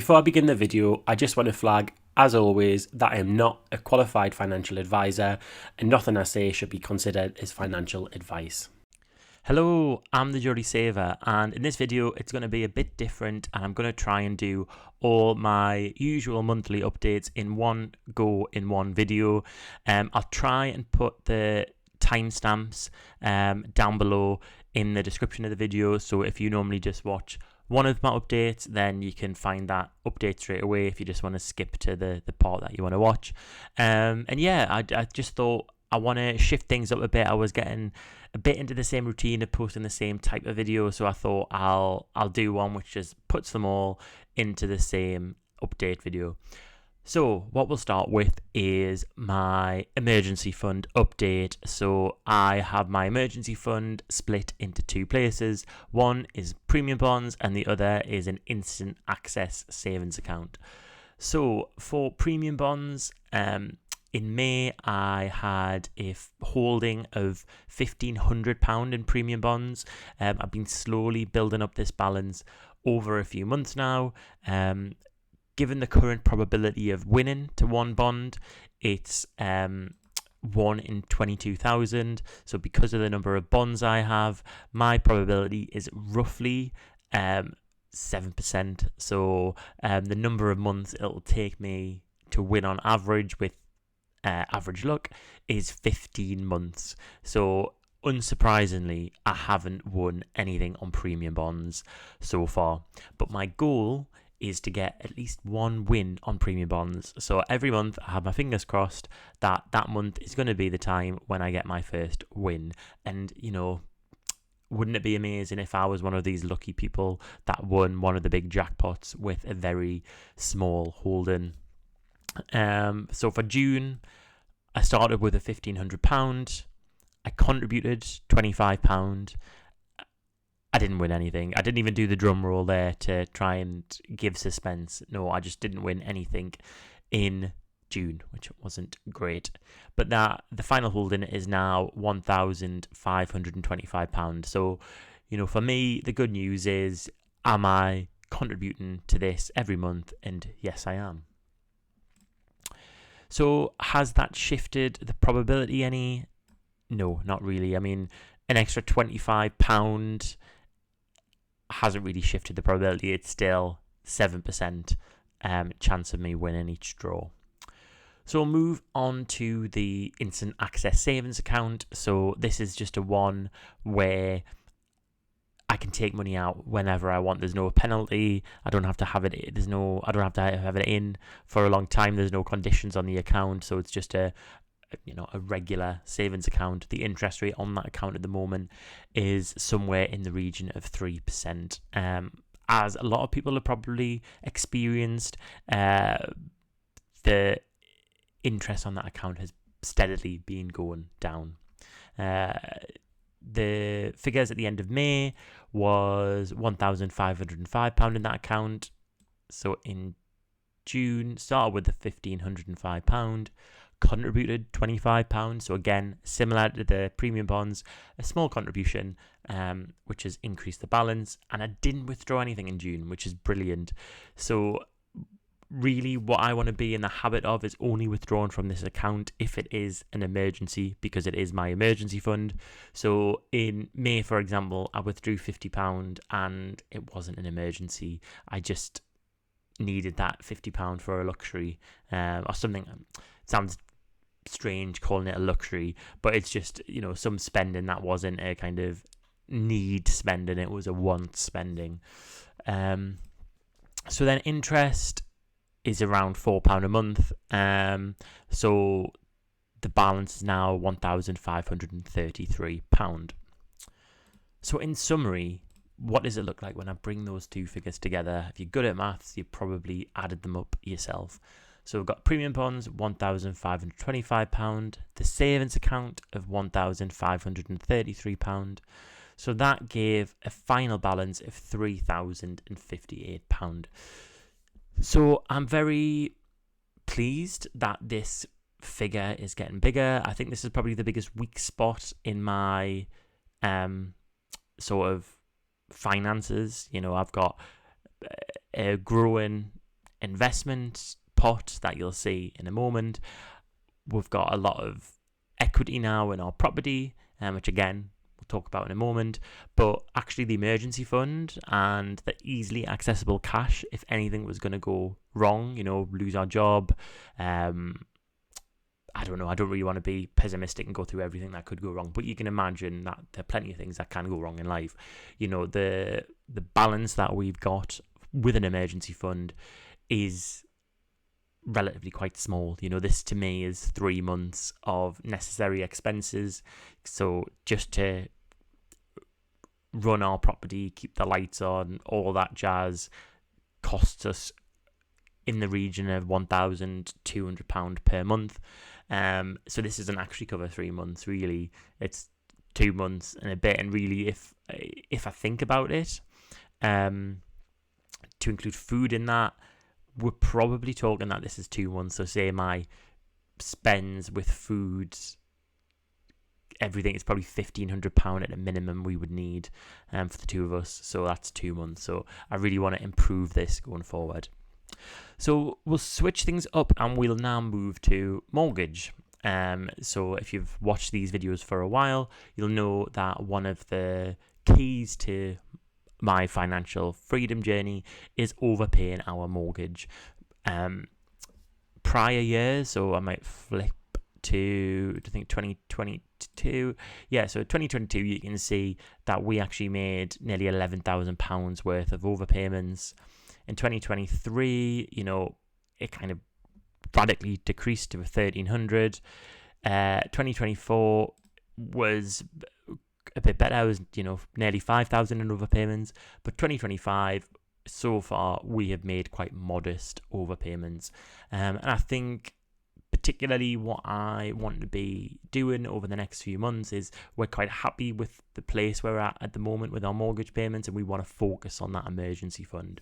Before I begin the video, I just want to flag, as always, that I am not a qualified financial advisor and nothing I say should be considered as financial advice. Hello, I'm the Jolly Saver, and in this video it's going to be a bit different, and I'm going to try and do all my usual monthly updates in one go in one video. I'll try and put the timestamps down below in the description of the video, so if you normally just watch one of my updates, then you can find that update straight away if you just want to skip to the part that you want to watch. And yeah, I just thought I want to shift things up a bit. I was getting a bit into the same routine of posting the same type of video, so I thought I'll do one which just puts them all into the same update video. So what we'll start with is my emergency fund update. So I have my emergency fund split into two places. One is premium bonds and the other is an instant access savings account. So for premium bonds, in May I had a holding of £1,500 in premium bonds. I've been slowly building up this balance over a few months now. Given the current probability of winning to one bond, it's 1 in 22,000. So because of the number of bonds I have, my probability is roughly 7%. So the number of months it'll take me to win on average with average luck is 15 months. So unsurprisingly, I haven't won anything on premium bonds so far. But my goal is to get at least one win on premium bonds. So every month I have my fingers crossed that that month is going to be the time when I get my first win. And, you know, wouldn't it be amazing if I was one of these lucky people that won one of the big jackpots with a very small holding? So for June, I started with a £1,500. I contributed £25. I didn't win anything. I didn't even do the drum roll there to try and give suspense. No, I just didn't win anything in June, which wasn't great. But the final holding is now £1,525. So, you know, for me, the good news is, am I contributing to this every month? And yes, I am. So has that shifted the probability any? No, not really. I mean, an extra £25 hasn't really shifted the probability. It's still 7% chance of me winning each draw. So we'll move on to the instant access savings account. So this is just a one where I can take money out whenever I want. There's no penalty. I don't have to have it. I don't have to have it in for a long time. There's no conditions on the account. So it's just a regular savings account. The interest rate on that account at the moment is somewhere in the region of 3%. As a lot of people have probably experienced, the interest on that account has steadily been going down. The figures at the end of May was £1,505 in that account. So in June, started with the £1,505. Contributed £25. So again, similar to the premium bonds, a small contribution, which has increased the balance. And I didn't withdraw anything in June, which is brilliant. So really what I want to be in the habit of is only withdrawing from this account if it is an emergency, because it is my emergency fund. So in May, for example, I withdrew £50 and it wasn't an emergency. I just needed that £50 for a luxury or something. It sounds strange calling it a luxury, but it's just, you know, some spending that wasn't a kind of need spending, it was a want spending. So then interest is around £4 a month. So the balance is now £1,533. So in summary, what does it look like when I bring those two figures together? If you're good at maths, you probably added them up yourself. So we've got premium bonds, £1,525, the savings account of £1,533. So that gave a final balance of £3,058. So I'm very pleased that this figure is getting bigger. I think this is probably the biggest weak spot in my sort of finances. You know, I've got a growing investment pot that you'll see in a moment. We've got a lot of equity now in our property, which again we'll talk about in a moment. But actually, the emergency fund and the easily accessible cash, if anything was going to go wrong, lose our job. I don't know. I don't really want to be pessimistic and go through everything that could go wrong, but you can imagine that there are plenty of things that can go wrong in life. The balance that we've got with an emergency fund is relatively quite small. This to me is 3 months of necessary expenses. So just to run our property, keep the lights on, all that jazz, costs us in the region of £1,200 per month. So this doesn't actually cover 3 months, really. It's 2 months and a bit. And really, if I think about it, to include food in that, we're probably talking that this is 2 months. So say my spends with food, everything is probably £1,500 at a minimum we would need for the two of us. So that's 2 months. So I really want to improve this going forward. So we'll switch things up and we'll now move to mortgage. So if you've watched these videos for a while, you'll know that one of the keys to my financial freedom journey is overpaying our mortgage. Prior years, so I might flip to I think 2022. Yeah, so 2022, you can see that we actually made nearly £11,000 worth of overpayments. In 2023, it kind of radically decreased to 1,300. 2024 was a bit better. It was, nearly 5,000 in overpayments. But 2025, so far, we have made quite modest overpayments. And I think particularly what I want to be doing over the next few months is we're quite happy with the place we're at the moment with our mortgage payments, and we want to focus on that emergency fund.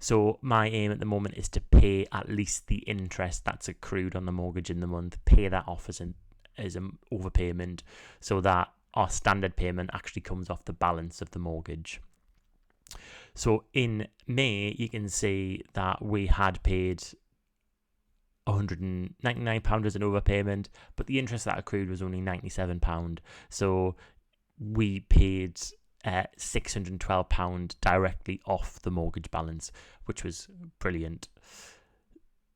So my aim at the moment is to pay at least the interest that's accrued on the mortgage in the month, pay that off as an overpayment, so that our standard payment actually comes off the balance of the mortgage. So in May, you can see that we had paid £199 as an overpayment, but the interest that accrued was only £97. So we paid £612 directly off the mortgage balance, which was brilliant.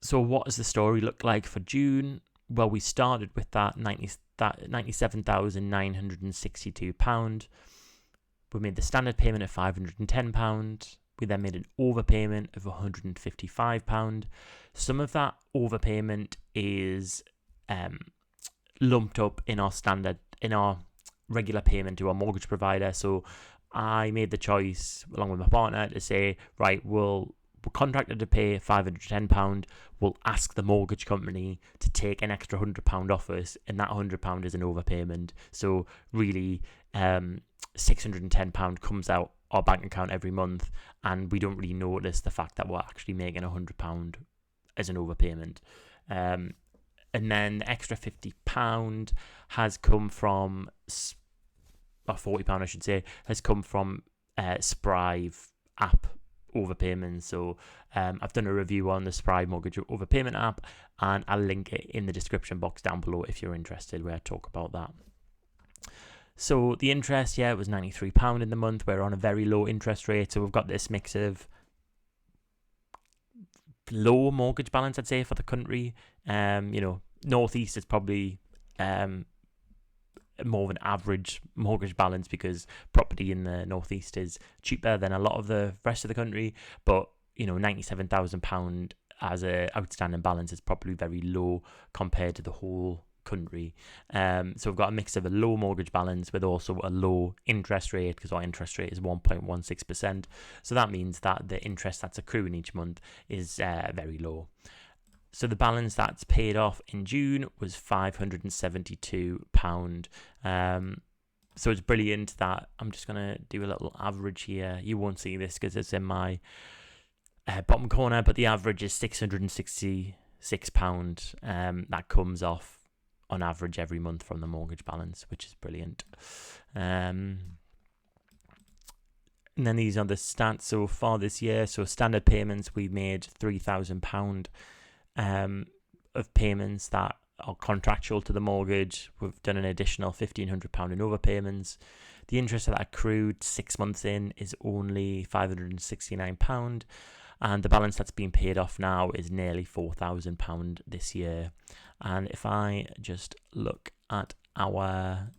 So what does the story look like for June? Well, we started with that £97,962. We made the standard payment of £510. We then made an overpayment of £155. Some of that overpayment is lumped up in our regular payment to our mortgage provider. So I made the choice, along with my partner, to say, right, we're contracted to pay £510. We'll ask the mortgage company to take an extra £100 off us, and that £100 is an overpayment. So really, £610 comes out our bank account every month, and we don't really notice the fact that we're actually making £100 as an overpayment. And then the extra £50 has come from, or £40 I should say, has come from Sprive app overpayments. So I've done a review on the Sprive mortgage overpayment app, and I'll link it in the description box down below if you're interested, where I talk about that. So the interest, it was £93 in the month. We're on a very low interest rate, so we've got this mix of low mortgage balance, I'd say, for the country. Northeast is probably more of an average mortgage balance, because property in the Northeast is cheaper than a lot of the rest of the country. But £97,000 as a outstanding balance is probably very low compared to the whole country. So we've got a mix of a low mortgage balance with also a low interest rate, because our interest rate is 1.16%. So that means that the interest that's accruing each month is very low. So the balance that's paid off in June was £572. So it's brilliant that I'm just going to do a little average here. You won't see this because it's in my bottom corner, but the average is £666 that comes off on average every month from the mortgage balance, which is brilliant. And then these are the stats so far this year. So standard payments, we made £3,000 of payments that are contractual to the mortgage. We've done an additional £1,500 in overpayments. The interest that accrued 6 months in is only £569, and the balance that's been paid off now is nearly £4,000 this year. And if I just look at our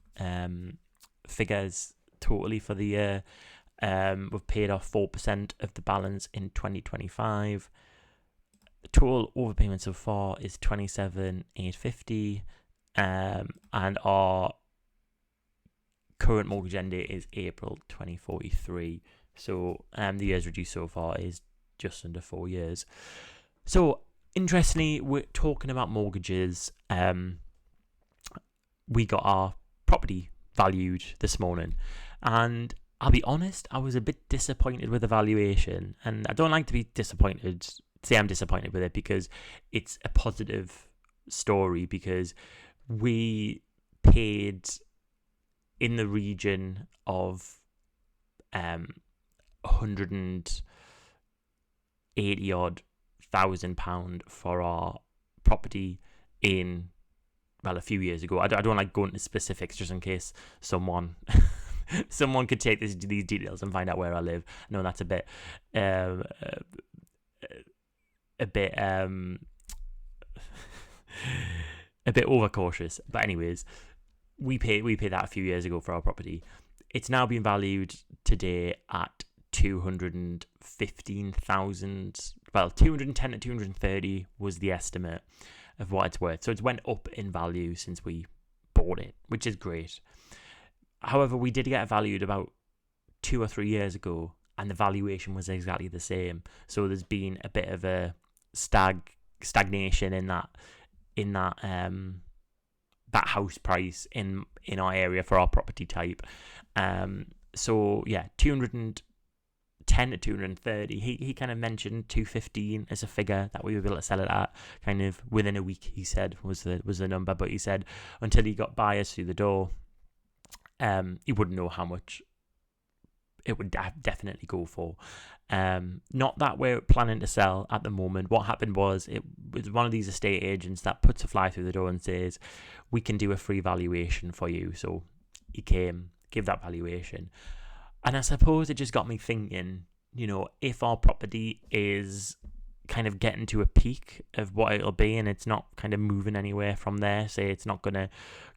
figures totally for the year, we've paid off 4% of the balance in 2025. The total overpayment so far is 27,850, and our current mortgage end date is April 2043. So the years reduced so far is just under 4 years. So interestingly, we're talking about mortgages. We got our property valued this morning, and I'll be honest, I was a bit disappointed with the valuation, and I don't like to be disappointed. Say I'm disappointed with it because it's a positive story, because we paid in the region of 180 odd £1,000 for our property in, well, a few years ago. I don't like going into specifics just in case someone could take these details and find out where I live. I know that's a bit overcautious, but anyways, we paid that a few years ago for our property. It's now been valued today at 215,000. Well, 210 to 230 was the estimate of what it's worth. So it's went up in value since we bought it, which is great. However, we did get it valued about 2 or 3 years ago, and the valuation was exactly the same. So there's been a bit of a stagnation in that house price in our area for our property type. So yeah, 210 to 230. He kind of mentioned 215 as a figure that we were able to sell it at kind of within a week. He said was the number, but he said until he got buyers through the door, he wouldn't know how much it would definitely go for. Not that we're planning to sell at the moment. What happened was, it was one of these estate agents that puts a fly through the door and says, we can do a free valuation for you. So he came, give that valuation. And I suppose it just got me thinking, if our property is kind of getting to a peak of what it'll be and it's not kind of moving anywhere from there, say it's not going to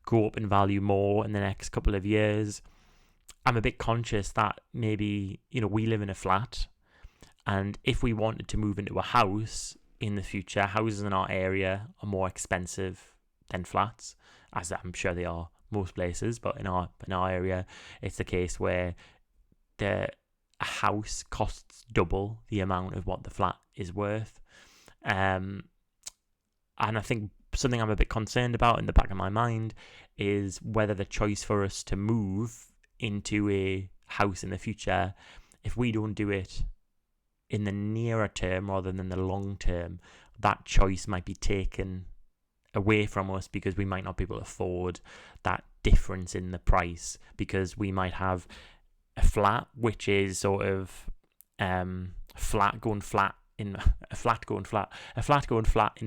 go up in value more in the next couple of years, I'm a bit conscious that maybe, we live in a flat, and if we wanted to move into a house in the future, houses in our area are more expensive than flats, as I'm sure they are most places, but in our area, it's the case where a house costs double the amount of what the flat is worth. And I think something I'm a bit concerned about in the back of my mind is whether the choice for us to move into a house in the future, if we don't do it in the nearer term rather than the long term, that choice might be taken away from us because we might not be able to afford that difference in the price, because we might have a flat which is sort of flat going flat in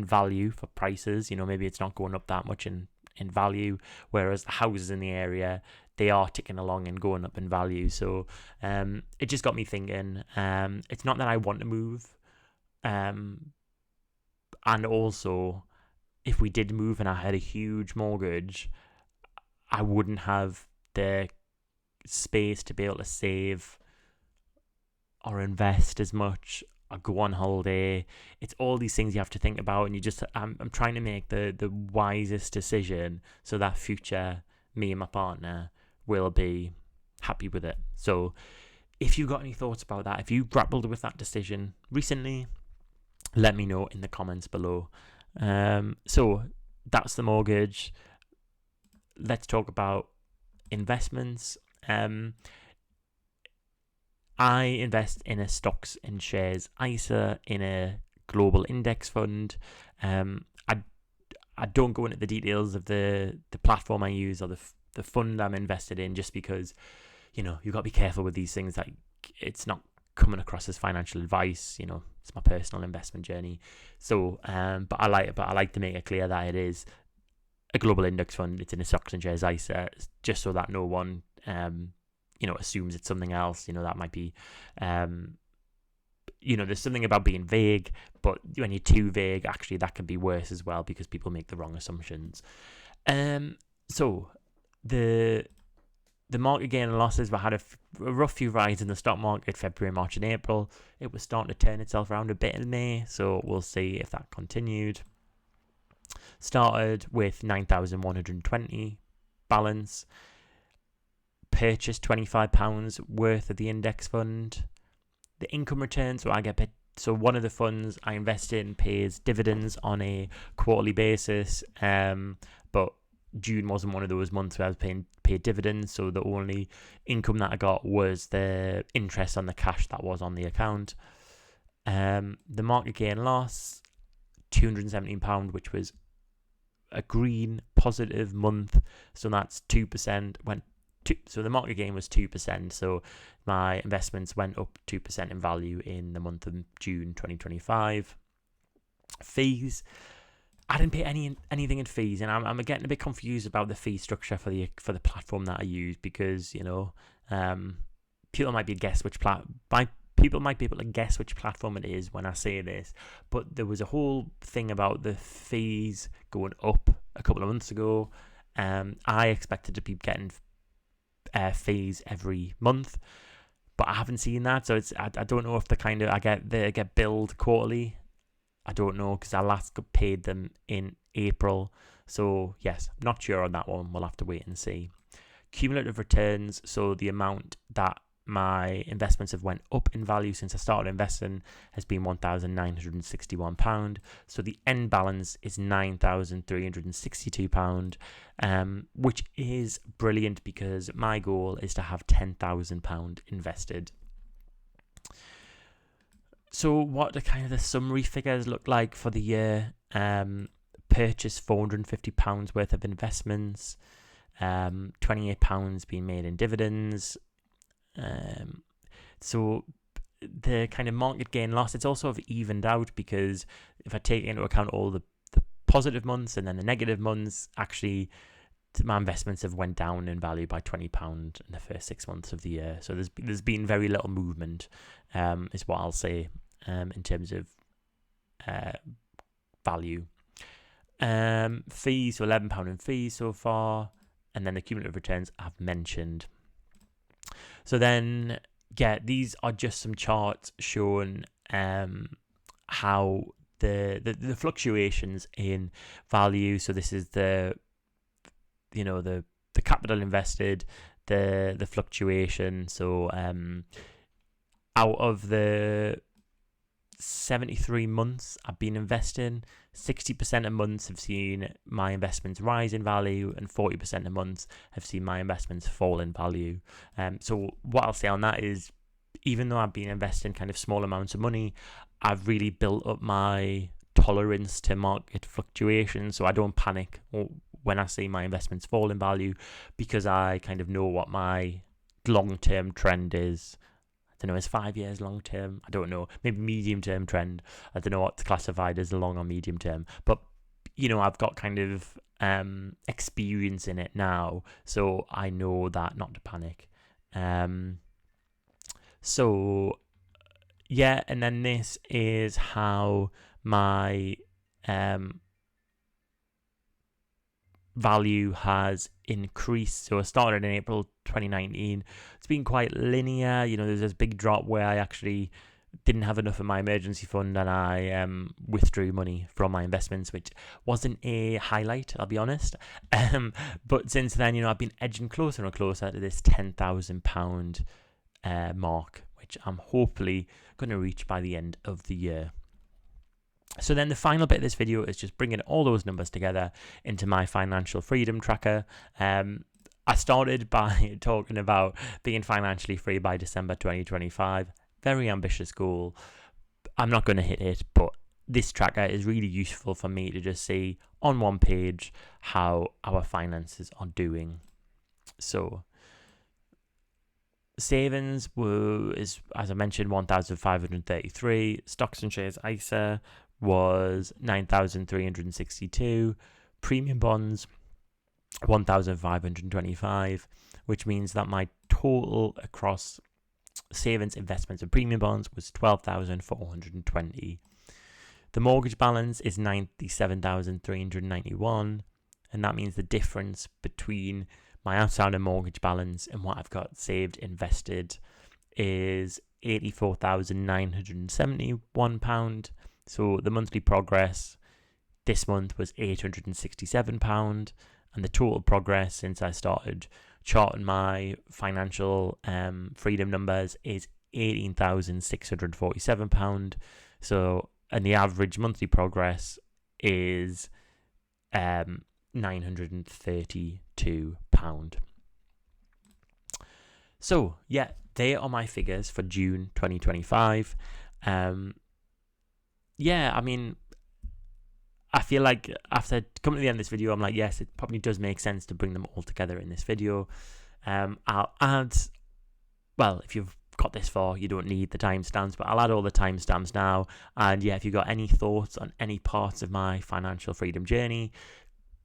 value for prices. Maybe it's not going up that much in value, whereas the houses in the area, they are ticking along and going up in value. So it just got me thinking. It's not that I want to move, and also if we did move and I had a huge mortgage, I wouldn't have the space to be able to save or invest as much or go on holiday. It's all these things you have to think about, and I'm trying to make the wisest decision so that future me and my partner will be happy with it. So if you got any thoughts about that, if you grappled with that decision recently, let me know in the comments below. So that's the mortgage. Let's talk about investments. I invest in a stocks and shares ISA in a global index fund. I don't go into the details of the platform I use or the fund I'm invested in, just because you've got to be careful with these things that it's not coming across as financial advice. It's my personal investment journey. So, but I like to make it clear that it is a global index fund. It's in a stocks and shares ISA, just so that no one, assumes it's something else. That might be, there's something about being vague, but when you're too vague, actually that can be worse as well, because people make the wrong assumptions. So the market gain and losses, we had a rough few rides in the stock market, February, March and April. It was starting to turn itself around a bit in May, so we'll see if that continued. Started with 9,120 balance, purchased £25 worth of the index fund. The income return, so one of the funds I invest in pays dividends on a quarterly basis, but June wasn't one of those months where I was paid dividends, so the only income that I got was the interest on the cash that was on the account. The market gain loss, £217, which was a green positive month, so that's 2%. So the market gain was 2%, so my investments went up 2% in value in the month of June 2025. Fees, I didn't pay anything in fees, and I'm getting a bit confused about the fee structure for the platform that I use, because people might be people might be able to guess which platform it is when I say this, but there was a whole thing about the fees going up a couple of months ago. I expected to be getting fees every month, but I haven't seen that, so I don't know if I get billed quarterly. I don't know, because I last got paid them in April. So yes, not sure on that one. We'll have to wait and see. Cumulative returns, so the amount that my investments have went up in value since I started investing, has been £1,961. So the end balance is £9,362, which is brilliant, because my goal is to have £10,000 invested. So what do kind of the summary figures look like for the year? Purchased £450 worth of investments, £28 being made in dividends. So the kind of market gain loss, it's also evened out, because if I take into account all the positive months and then the negative months, actually my investments have went down in value by £20 in the first 6 months of the year. So there's been very little movement, is what I'll say, in terms of value. Fees, so £11 in fees so far, and then the cumulative returns I've mentioned. So then, these are just some charts showing how the fluctuations in value. So this is the capital invested, the fluctuation. So out of the 73 months I've been investing, 60% of months have seen my investments rise in value, and 40% of months have seen my investments fall in value. So what I'll say on that is, even though I've been investing kind of small amounts of money, I've really built up my tolerance to market fluctuations, so I don't panic when I see my investments fall in value, because I kind of know what my long-term trend is. I don't know, is 5 years long term? I don't know. Maybe medium term trend. I don't know what's classified as long or medium term. But, I've got kind of experience in it now, so I know that not to panic. So, yeah, and then this is how my value has increased. So I started in April 2019. It's been quite linear. There's this big drop where I actually didn't have enough in my emergency fund, and I withdrew money from my investments, which wasn't a highlight, I'll be honest. But since then, I've been edging closer and closer to this £10,000 mark, which I'm hopefully going to reach by the end of the year. So then the final bit of this video is just bringing all those numbers together into my financial freedom tracker. I started by talking about being financially free by December 2025. Very ambitious goal. I'm not going to hit it, but this tracker is really useful for me to just see on one page how our finances are doing. So Savings is, as I mentioned, 1,533. Stocks and shares ISA was 9,362. Premium bonds 1,525, which means that my total across savings, investments, and premium bonds was 12,420. The mortgage balance is 97,391, and that means the difference between my outstanding mortgage balance and what I've got saved, invested, is £84,971. So the monthly progress this month was £867, and the total progress since I started charting my financial freedom numbers is £18,647. So, and the average monthly progress is £932. So yeah, they are my figures for June 2025. Yeah, I mean, I feel like after coming to the end of this video, I'm like, yes, it probably does make sense to bring them all together in this video. I'll add, well, if you've got this far, you don't need the timestamps, but I'll add all the timestamps now. And yeah, if you've got any thoughts on any parts of my financial freedom journey,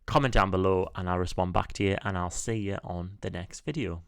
comment down below and I'll respond back to you, and I'll see you on the next video.